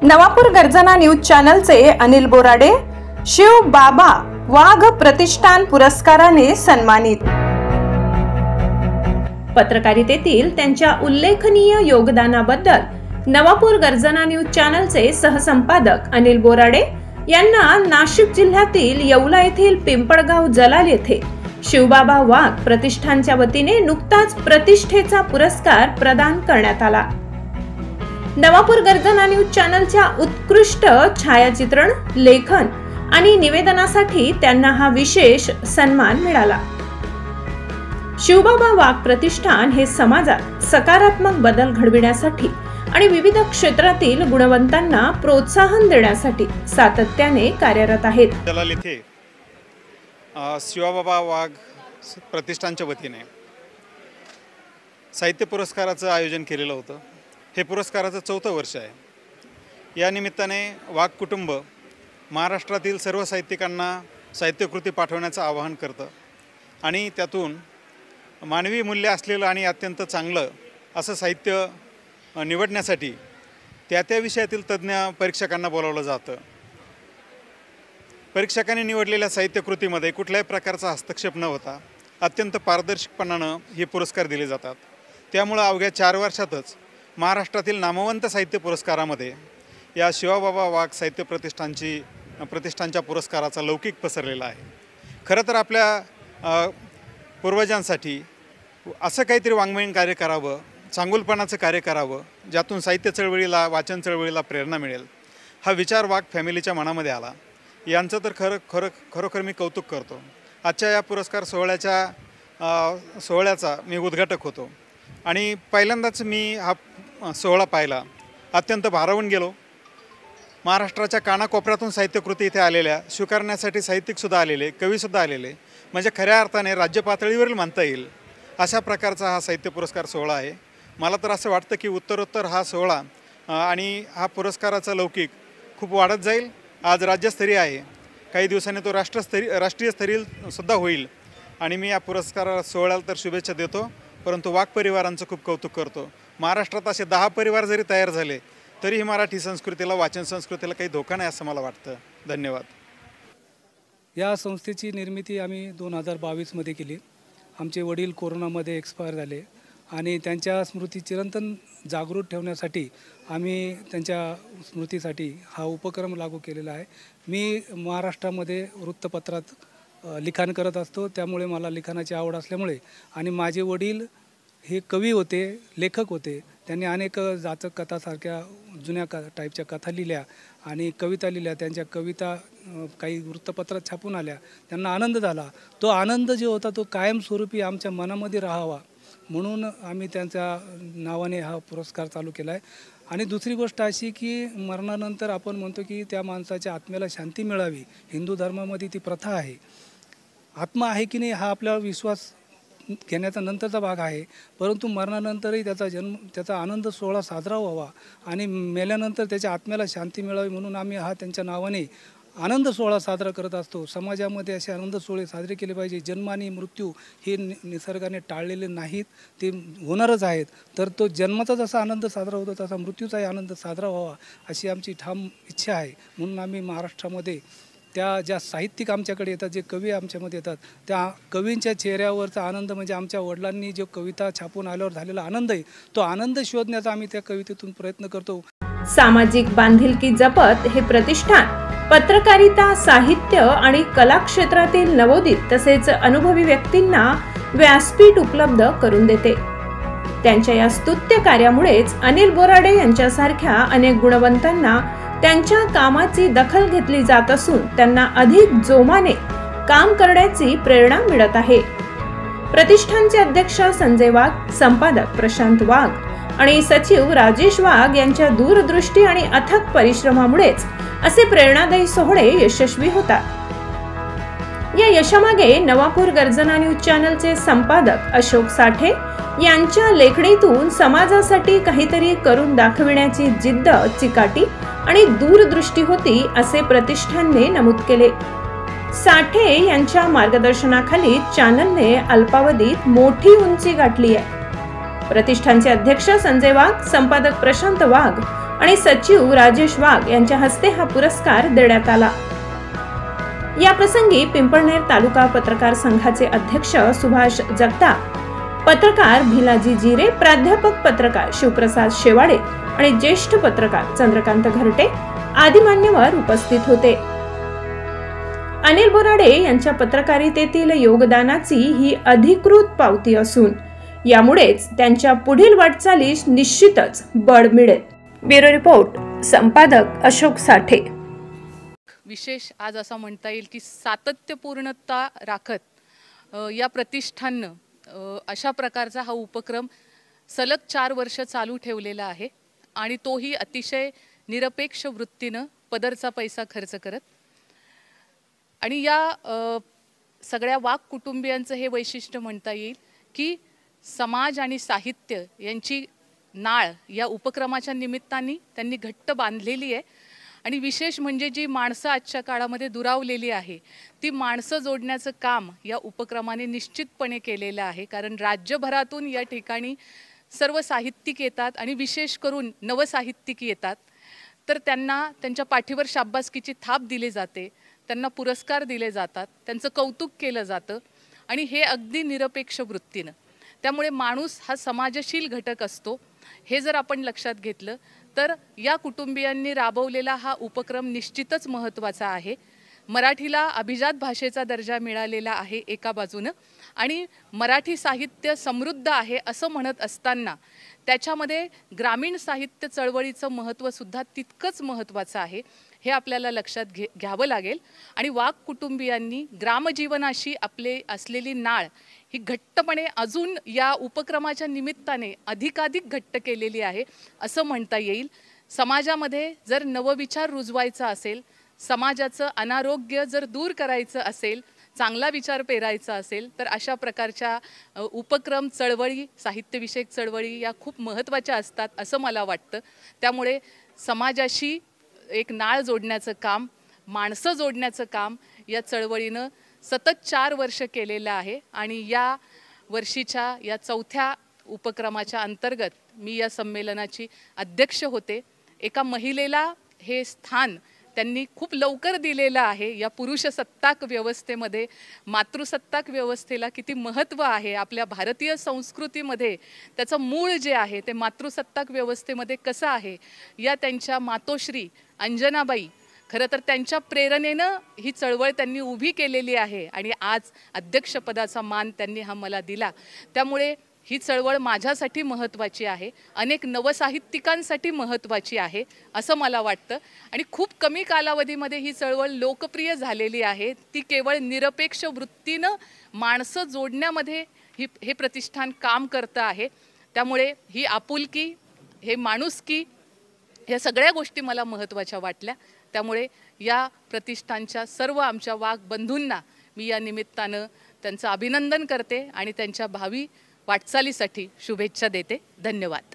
नवापूर गर्जना न्यूज चॅनलचे अनिल बोराडे शिव बाबा वाघ प्रतिष्ठान पुरस्काराने सन्मानित। पत्रकारितेतील त्यांच्या उल्लेखनीय योगदानाबद्दल नवापूर गर्जना न्यूज चॅनलचे सहसंपादक अनिल बोराडे यांना नाशिक जिल्ह्यातील येवला येथील पिंपळगाव जलाल येथे शिवबाबा वाघ प्रतिष्ठानच्या वतीने नुकताच प्रतिष्ठेचा पुरस्कार प्रदान करण्यात आला। नवापूर गर्जना न्यूज चॅनलच्या उत्कृष्ट छायाचित्रण, लेखन आणि निवेदनासाठी त्यांना हा विशेष सन्मान मिळाला। शिवबाबा वाघ प्रतिष्ठान हे समाजात सकारात्मक बदल घडविण्यासाठी आणि विविध क्षेत्रातील गुणवंतांना प्रोत्साहन देण्यासाठी सातत्याने कार्यरत आहेत। जलाल येथे शिवबाबा वाघ प्रतिष्ठानच्या वतीने साहित्य पुरस्काराचं आयोजन केलेलं होतं। हे पुरस्काराचं 4थं वर्ष आहे। या निमित्ताने वाघ कुटुंब महाराष्ट्रातील सर्व साहित्यिकांना साहित्यकृती पाठवण्याचं आवाहन करतं आणि त्यातून मानवी मूल्य असलेलं आणि अत्यंत चांगलं असं साहित्य निवडण्यासाठी त्या विषयातील तज्ज्ञ परीक्षकांना बोलावलं जातं। परीक्षकांनी निवडलेल्या साहित्यकृतीमध्ये कुठल्याही प्रकारचा हस्तक्षेप न होता अत्यंत पारदर्शकपणानं हे पुरस्कार दिले जातात। त्यामुळे अवघ्या 4 वर्षातच महाराष्ट्रातील नामवंत साहित्य पुरस्कारामध्ये या शिवबाबा वाघ साहित्य प्रतिष्ठानच्या पुरस्काराचा लौकिक पसरलेला आहे। खरं तर आपल्या पूर्वजांसाठी असं काहीतरी वाङ्मयीन कार्य करावं, चांगुलपणाचं कार्य करावं, ज्यातून साहित्य चळवळीला, वाचन चळवळीला प्रेरणा मिळेल, हा विचार वाघ फॅमिलीच्या मनामध्ये आला। यांचं तर खरोखर मी कौतुक करतो। आजच्या या पुरस्कार सोहळ्याचा मी उद्घाटक होतो आणि पहिल्यांदाच मी हा सोहळा पाहिला, अत्यंत भारावून गेलो। महाराष्ट्राच्या कानाकोपऱ्यातून साहित्यकृती इथे आलेल्या, स्वीकारण्यासाठी साहित्यिकसुद्धा आलेले, कवीसुद्धा आलेले, म्हणजे खऱ्या अर्थाने राज्य पातळीवरील म्हणता येईल अशा प्रकारचा हा साहित्य पुरस्कार सोहळा आहे। मला तर असं वाटतं की उत्तरोत्तर हा सोहळा आणि हा पुरस्काराचा लौकिक खूप वाढत जाईल। आज राज्यस्तरीय आहे, काही दिवसांनी तो राष्ट्रीय स्तरीय सुद्धा होईल आणि मी या पुरस्कार सोहळ्याला तर शुभेच्छा देतो, परंतु वाघ परिवारांचं खूप कौतुक करतो। महाराष्ट्रात असे 10 परिवार जरी तयार झाले तरीही मराठी संस्कृतीला, वाचन संस्कृतीला काही धोका नाही असं मला वाटतं। धन्यवाद। या संस्थेची निर्मिती आम्ही 2022मध्ये केली। आमचे वडील कोरोनामध्ये एक्सपायर झाले आणि त्यांच्या स्मृती चिरंतन जागृत ठेवण्यासाठी आम्ही त्यांच्या स्मृतीसाठी हा उपक्रम लागू केलेला आहे। मी महाराष्ट्रामध्ये वृत्तपत्रात लिखाण करत असतो, त्यामुळे मला लिखाणाची आवड असल्यामुळे आणि माझे वडील हे कवी होते, लेखक होते। त्यांनी अनेक जाचक कथासारख्या जुन्या टाईपच्या कथा लिहिल्या आणि कविता लिहिल्या। त्यांच्या कविता काही वृत्तपत्रात छापून आल्या, त्यांना आनंद झाला। तो आनंद जो होता तो कायमस्वरूपी आमच्या मनामध्ये राहावा म्हणून आम्ही त्यांच्या नावाने हा पुरस्कार चालू केला आहे। आणि दुसरी गोष्ट अशी की मरणानंतर आपण म्हणतो की त्या माणसाच्या आत्म्याला शांती मिळावी, हिंदू धर्मामध्ये ती प्रथा आहे। आत्मा आहे की नाही हा आपला विश्वास घेण्याचा नंतरचा भाग आहे, परंतु मरणानंतरही त्याचा आनंद सोहळा साजरा व्हावा आणि मेल्यानंतर त्याच्या आत्म्याला शांती मिळावी म्हणून आम्ही हा त्यांच्या नावाने आनंद सोहळा साजरा करत असतो। समाजामध्ये असे आनंद सोहळे साजरे केले पाहिजे। जन्म आणि मृत्यू हे निसर्गाने टाळलेले नाहीत, ते होणारच आहेत। तर तो जन्माचा जसा आनंद साजरा होतो तसा मृत्यूचाही आनंद साजरा व्हावा अशी आमची ठाम इच्छा आहे। म्हणून आम्ही महाराष्ट्रामध्ये ज्या साहित्यिक आमच्याकडे येतात, जे कवी आमच्यामध्ये येतात, त्या कवींच्या चेहऱ्यावरचा आनंद म्हणजे आमच्या वडिलांनी जो कविता छापून आल्यावर झालेला आनंद आहे, तो आनंद शोधण्याचा आम्ही त्या कवितेतून प्रयत्न करतो। सामाजिक बांधिलकी जपत हे प्रतिष्ठान पत्रकारिता, साहित्य आणि कला क्षेत्रातील नवोदित तसेच अनुभवी व्यक्तींना व्यासपीठ उपलब्ध करून देते। त्यांच्या या स्तुत्य कार्यामुळेच अनिल बोराडे यांच्यासारख्या अनेक गुणवंतांना त्यांच्या कामाची दखल घेतली जात असून त्यांना अधिक जोमाने काम करण्याची प्रेरणा मिळत आहे। प्रतिष्ठानचे अध्यक्ष संजय वाघ, संपादक प्रशांत वाघ आणि सचिव राजेश वाघ यांच्या दूरदृष्टी आणि अथक परिश्रमामुळेच असे प्रेरणादायी सोहळे यशस्वी होतात। या यशामागे नवापूर गर्जना न्यूज चॅनलचे संपादक अशोक साठे यांच्या लेखणीतून समाजासाठी काहीतरी करून दाखविण्याची जिद्द, चिकाटी आणि दूरदृष्टी होती असे प्रतिष्ठानने नमूद केले। साठे यांच्या मार्गदर्शनाखाली चॅनलने अल्पावधीत मोठी उंची गाठली आहे। प्रतिष्ठानचे अध्यक्ष संजय वाघ, संपादक प्रशांत वाघ आणि सचिव राजेश वाघ यांच्या हस्ते हा पुरस्कार देण्यात आला। या प्रसंगी पिंपळनेर तालुका पत्रकार संघाचे अध्यक्ष सुभाष जगताप, पत्रकार भिलाजी जिरे, प्राध्यापक पत्रकार शिवप्रसाद शेवाडे आणि ज्येष्ठ पत्रकार चंद्रकांत घरटे आदी मान्यवर उपस्थित होते। अनिल बोराडे यांच्या पत्रकारितेतील योगदानाची ही अधिकृत पावती असून यामुळेच त्यांच्या पुढील वाटचालीस निश्चितच बळ मिळेल। ब्युरो रिपोर्ट, संपादक अशोक साठे। विशेष आज असं म्हणता येईल की सातत्यपूर्णता राखत या प्रतिष्ठाननं अशा प्रकारचा हा उपक्रम सलग 4 वर्ष चालू ठेवलेला आहे आणि तोही अतिशय निरपेक्ष वृत्तीनं पदरचा पैसा खर्च करत। आणि या सगळ्या वाघ कुटुंबियांचं हे वैशिष्ट्य म्हणता येईल की समाज आणि साहित्य यांची नाळ या उपक्रमाच्या निमित्ताने त्यांनी घट्ट बांधलेली आहे। आणि विशेष म्हणजे जी माणसं आजच्या काळामध्ये दुरावलेली आहे ती माणसं जोडण्याचं काम या उपक्रमाने निश्चितपणे केलेलं आहे। कारण राज्यभरातून या ठिकाणी सर्व साहित्यिक येतात आणि विशेष करून नवसाहित्यिक येतात, तर त्यांना त्यांच्या पाठीवर शाबासकीची थाप दिली जाते, त्यांना पुरस्कार दिले जातात, त्यांचं कौतुक केलं जातं आणि हे अगदी निरपेक्ष वृत्तीनं। त्यामुळे माणूस हा समाजशील घटक असतो हे जर आपण लक्षात घेतलं तर या कुटुंबियांनी राबवलेला हा उपक्रम निश्चितच महत्त्वाचा आहे। मराठीला अभिजात भाषेचा दर्जा मिळालेला आहे एका बाजूनं आणि मराठी साहित्य समृद्ध आहे असं म्हणत असताना त्याच्यामध्ये ग्रामीण साहित्य चळवळीचं महत्त्वसुद्धा तितकंच महत्त्वाचं आहे हे आपल्याला लक्षात घ्यावं लागेल। आणि वाघ कुटुंबियांनी ग्रामजीवनाशी आपले असलेली नाळ ही घट्टपणे अजून या उपक्रमाच्या निमित्ताने अधिकाधिक घट्ट केलेली आहे असं म्हणता येईल। समाजामध्ये जर नवविचार रुजवायचा असेल, समाजाचं अनारोग्य जर दूर करायचं असेल, चांगला विचार पेरायचा असेल तर अशा प्रकारच्या उपक्रम, चळवळी, साहित्यविषयक चळवळी या खूप महत्त्वाच्या असतात असं मला वाटतं। त्यामुळे समाजाशी एक नाळ जोडण्याचं काम, माणसं जोडण्याचं काम या चळवळीनं सतत 4 वर्ष केलेलं आहे। आणि या वर्षीच्या या 4थ्या उपक्रमाच्या अंतर्गत मी या संमेलनाची अध्यक्ष होते। एका महिलेला हे स्थान त्यांनी खूप लवकर दिलेलं आहे। या पुरुषसत्ताक व्यवस्थेमध्ये मातृसत्ताक व्यवस्थेला किती महत्त्व आहे, आपल्या भारतीय संस्कृतीमध्ये त्याचं मूळ जे आहे ते मातृसत्ताक व्यवस्थेमध्ये कसं आहे, या त्यांच्या मातोश्री अंजनाबाई खरं तर त्यांच्या प्रेरणेनं ही चळवळ त्यांनी उभी केलेली आहे आणि आज अध्यक्षपदाचा मान त्यांनी हा मला दिला। त्यामुळे ही चळवळ माझ्यासाठी महत्त्वाची आहे, अनेक नवसाहित्यिकांसाठी महत्त्वाची आहे असं मला वाटतं। आणि खूप कमी कालावधीमध्ये ही चळवळ लोकप्रिय झालेली आहे। ती केवळ निरपेक्ष वृत्तीनं माणसं जोडण्यामध्ये हे प्रतिष्ठान काम करतं आहे। त्यामुळे ही आपुलकी, हे माणुसकी, या सगळ्या गोष्टी मला महत्त्वाच्या वाटल्या। त्यामुळे या प्रतिष्ठानच्या सर्व आमच्या वाघ बंधूंना मी या निमित्तानं त्यांचं अभिनंदन करते आणि त्यांच्या भावी वाटचालीसाठी शुभेच्छा देते। धन्यवाद।